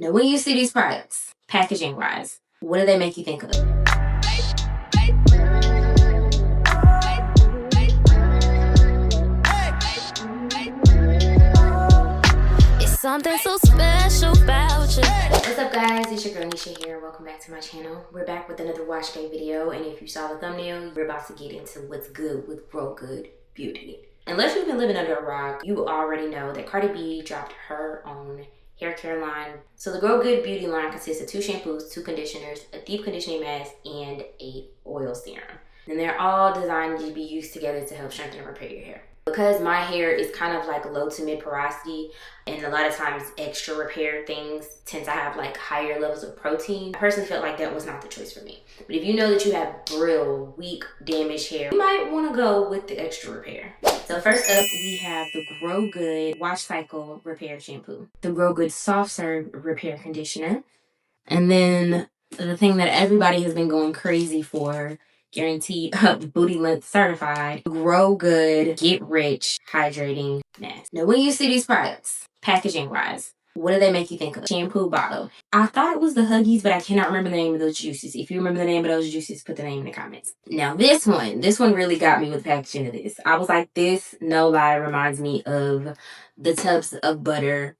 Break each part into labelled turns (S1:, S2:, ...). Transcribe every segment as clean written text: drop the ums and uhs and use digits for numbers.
S1: Now, when you see these products, packaging wise, what do they make you think of? It's something so special about you. What's up, guys? It's your girl Nisha here. Welcome back to my channel. We're back with another wash day video, and if you saw the thumbnail, we're about to get into what's good with Grow Good Beauty. Unless you've been living under a rock, you already know that Cardi B dropped her own hair care line. So the Grow Good Beauty line consists of 2 shampoos, 2 conditioners, a deep conditioning mask, and a oil serum. And they're all designed to be used together to help strengthen and repair your hair. Because my hair is kind of like low to mid porosity, and a lot of times extra repair things tend to have like higher levels of protein, I personally felt like that was not the choice for me. But if you know that you have brittle, weak, damaged hair, you might want to go with the extra repair. So first up, we have the Grow Good Wash Cycle Repair Shampoo, the Grow Good Soft Serve Repair Conditioner, and then the thing that everybody has been going crazy for, guaranteed booty length certified, Grow Good Get Rich Hydrating Mask. Now, when you see these products, packaging wise, what do they make you think of? Shampoo bottle. I thought it was the Huggies, but I cannot remember the name of those juices. If you remember the name of those juices, put the name in the comments. Now, this one really got me with the packaging of this. I was like, this, no lie, reminds me of the tubs of butter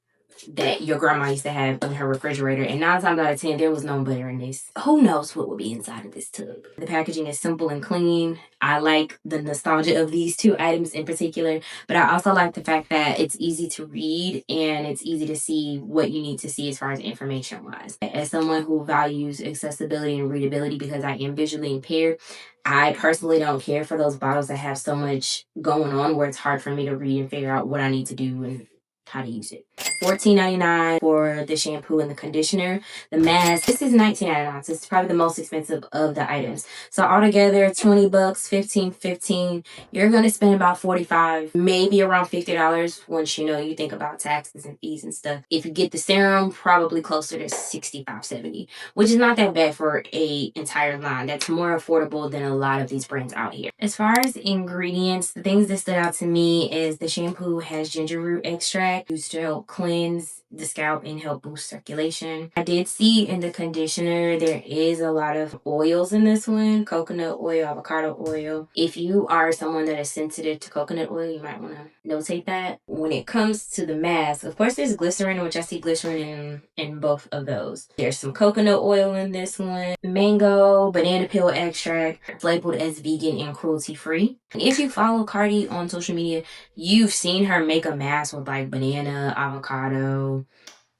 S1: that your grandma used to have in her refrigerator, and 9 times out of 10 there was no butter in this. Who knows what would be inside of this tub? The packaging is simple and clean. I like the nostalgia of these 2 items in particular, but I also like the fact that it's easy to read and it's easy to see what you need to see as far as information wise. As someone who values accessibility and readability because I am visually impaired, I personally don't care for those bottles that have so much going on where it's hard for me to read and figure out what I need to do and how to use it. $14.99 for the shampoo and the conditioner. The mask, this is $19.99, so it's probably the most expensive of the items. So altogether, $20, $15. You're gonna spend about $45, maybe around $50 once you think about taxes and fees and stuff. If you get the serum, probably closer to $65, $70, which is not that bad for a entire line. That's more affordable than a lot of these brands out here. As far as ingredients, the things that stood out to me is the shampoo has ginger root extract used to help cleanse the scalp and help boost circulation. I did see in the conditioner there is a lot of oils in this one: coconut oil, avocado oil. If you are someone that is sensitive to coconut oil, you might want to notate that. When it comes to the mask, of course there's glycerin, which I see glycerin in both of those. There's some coconut oil in this one, mango, banana peel extract. It's labeled as vegan and cruelty free. If you follow Cardi on social media, you've seen her make a mask with like banana, avocado,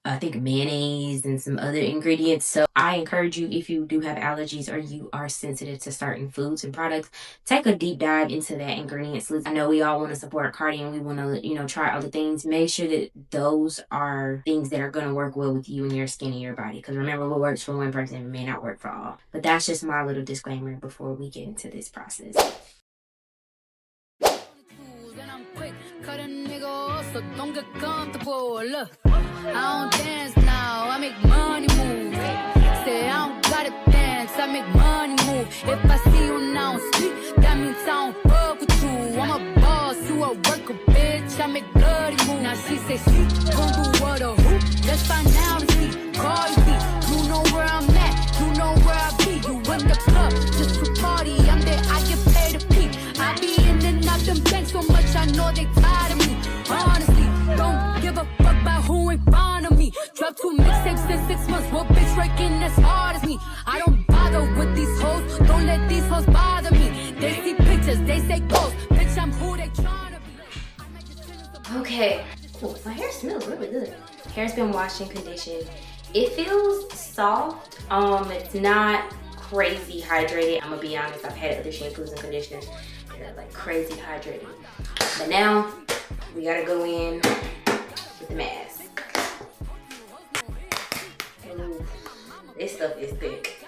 S1: I think mayonnaise, and some other ingredients. So I encourage you, if you do have allergies or you are sensitive to certain foods and products, take a deep dive into that ingredients list. I know we all want to support Cardi and we want to, try other things. Make sure that those are things that are going to work well with you and your skin and your body. Because remember, what works for one person may not work for all. But that's just my little disclaimer before we get into this process.
S2: Cut a nigga off, so don't get comfortable. Look, I don't dance now, I make money move. Say I don't gotta dance, I make money move. If I see you now speak, that means I don't fuck with you. I'm a boss, you a worker, bitch. I make bloody move. Now she say she gon' do what or who? Let's find out and see. Cardi B, you know where I'm at, you know where I be. You in the club, just to party. I'm there, I get paid to peep. I be in and out them banks so much, I know they tired of me. Honestly, don't give a fuck about who in front of me. Drop 2 mixtapes in 6 months, what bitch working as hard as me? I don't bother with these hoes, don't let these hoes bother me. They see pictures, they say ghosts, bitch I'm who they tryna be.
S1: Okay, cool. My hair smells really good. Hair's been washed and conditioned. It feels soft. It's not crazy hydrated. I'm gonna be honest, I've had other shampoos and conditioners that are like crazy hydrated. But now we gotta go in with the mask. Ooh, this stuff is thick.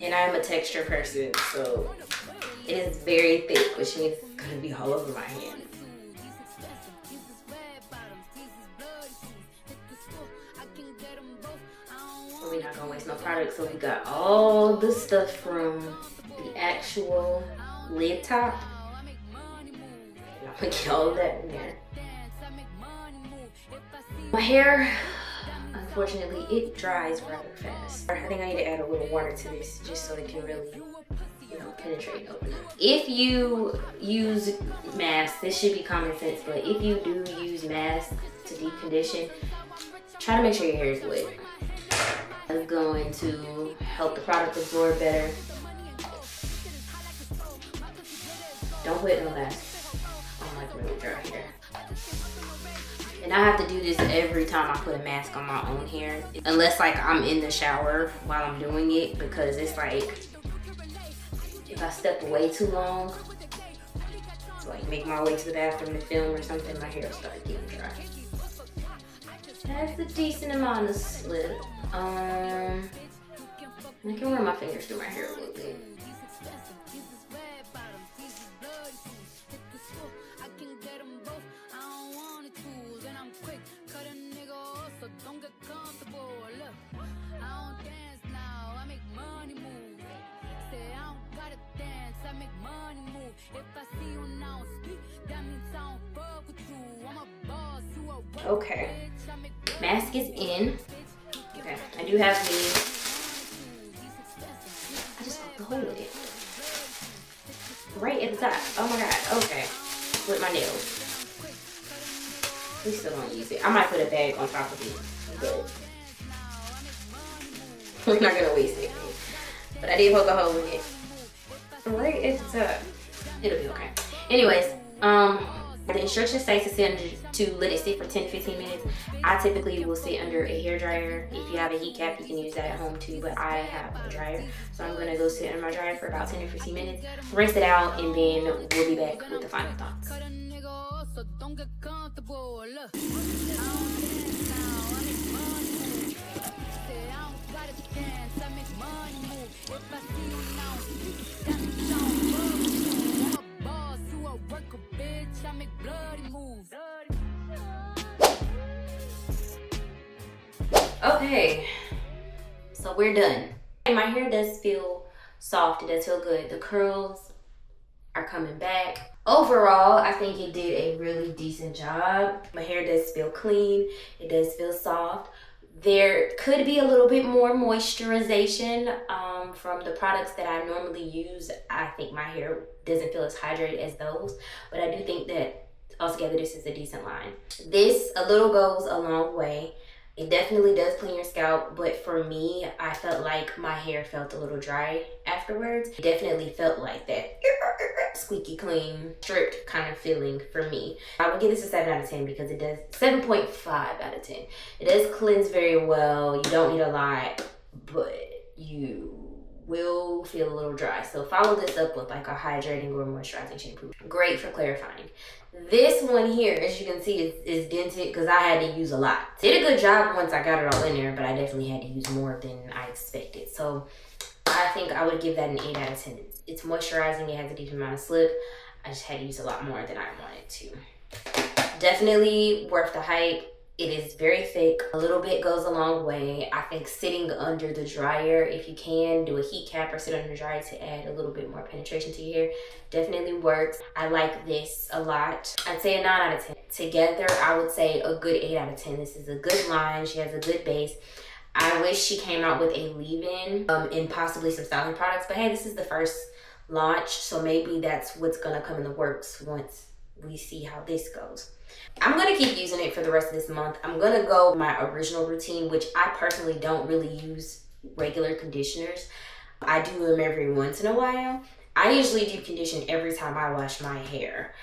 S1: And I'm a texture person, so it is very thick, which means it's gonna be all over my hand. So we're not gonna waste no product. So we got all the stuff from the actual lid top. And I'm gonna get all of that in there. My hair unfortunately it dries rather fast. I think I need to add a little water to this just so it can really, you know, penetrate and open up. If you use masks, this should be common sense, but if you do use masks to deep condition, try to make sure your hair is wet. It's going to help the product absorb better. Don't put no mask on like really dry hair. And I have to do this every time I put a mask on my own hair, unless like I'm in the shower while I'm doing it, because it's like if I step away too long to like make my way to the bathroom to film or something, my hair will start getting dry. That's a decent amount of slip. I can run my fingers through my hair a little bit. Okay, mask is in. Okay, I do have these. I just poked the hole in it. Right at the top. Oh my god, okay. With my nails. We still don't use it. I might put a bag on top of it, but we're not gonna waste it. But I did poke a hole in it. Right at the top. It'll be okay. Anyways, the instructions say to let it sit for 10 to 15 minutes. I typically will sit under a hair dryer. If you have a heat cap, you can use that at home too, but I have a dryer. So I'm gonna go sit under my dryer for about 10 to 15 minutes, rinse it out, and then we'll be back with the final thoughts. Okay, so we're done. My hair does feel soft, it does feel good. The curls are coming back. Overall, I think it did a really decent job. My hair does feel clean, it does feel soft. There could be a little bit more moisturization from the products that I normally use. I think my hair doesn't feel as hydrated as those, but I do think that altogether this is a decent line. This a little goes a long way. It definitely does clean your scalp, but for me, I felt like my hair felt a little dry afterwards. It definitely felt like that squeaky clean, stripped kind of feeling for me. I would give this a 7 out of 10 because it does, 7.5 out of 10. It does cleanse very well. You don't need a lot, but you will feel a little dry. So follow this up with like a hydrating or moisturizing shampoo. Great for clarifying. This one here, as you can see, is dented because I had to use a lot. Did a good job once I got it all in there, but I definitely had to use more than I expected. So I think I would give that an 8 out of 10. It's moisturizing, it has a decent amount of slip. I just had to use a lot more than I wanted to. Definitely worth the hype. It is very thick. A little bit goes a long way. I think sitting under the dryer, if you can, do a heat cap or sit under the dryer to add a little bit more penetration to your hair, definitely works. I like this a lot. I'd say a 9 out of 10. Together, I would say a good 8 out of 10. This is a good line. She has a good base. I wish she came out with a leave-in and possibly some styling products, but hey, this is the first launch, so maybe that's what's gonna come in the works once we see how this goes. I'm gonna keep using it for the rest of this month. I'm gonna go my original routine, which I personally don't really use regular conditioners. I do them every once in a while. I usually deep condition every time I wash my hair,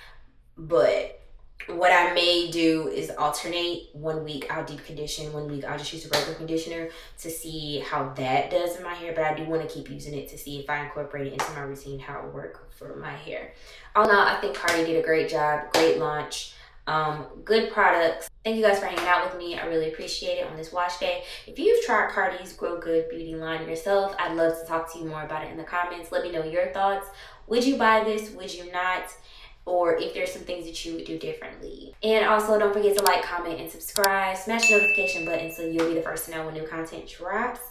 S1: but what I may do is alternate. 1 week I'll deep condition, 1 week I'll just use a regular conditioner to see how that does in my hair, but I do want to keep using it to see if I incorporate it into my routine, how it works for my hair. All in all, I think Cardi did a great job, great launch, good products. Thank you guys for hanging out with me. I really appreciate it on this wash day. If you've tried Cardi's Grow Good beauty line yourself, I'd love to talk to you more about it in the comments. Let me know your thoughts. Would you buy this? Would you not? Or if there's some things that you would do differently. And also don't forget to like, comment, and subscribe. Smash the notification button so you'll be the first to know when new content drops.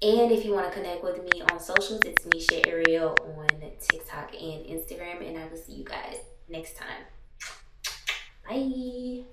S1: And if you want to connect with me on socials, it's Nisha Ariel on TikTok and Instagram. And I will see you guys next time. Bye.